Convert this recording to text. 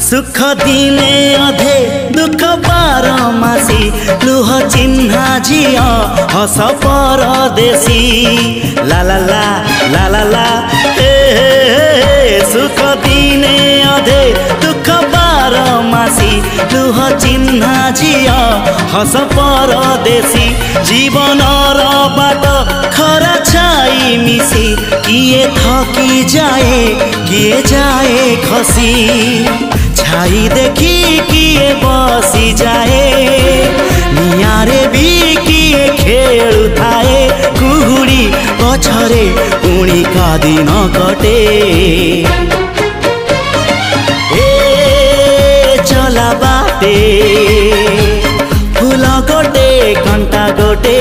सुख दिने अधे दुख बारमासी लुह चिन्हा झिया हस परदेशी ला ला ला ला ला ला हे सुख दिने अधे दुख बारमासी लुह चिन्हा झिया हस परदेशी जीवन बाट खरा छाई मिसी किए थकी जाए किए जाए खसी छाई देखी किए बसी जाए नियारे भी किए खेलु थाए कुहुड़ी पछरे पुणी का दिन कटे ए चला बाटे फूल गोटे कंटा गोटे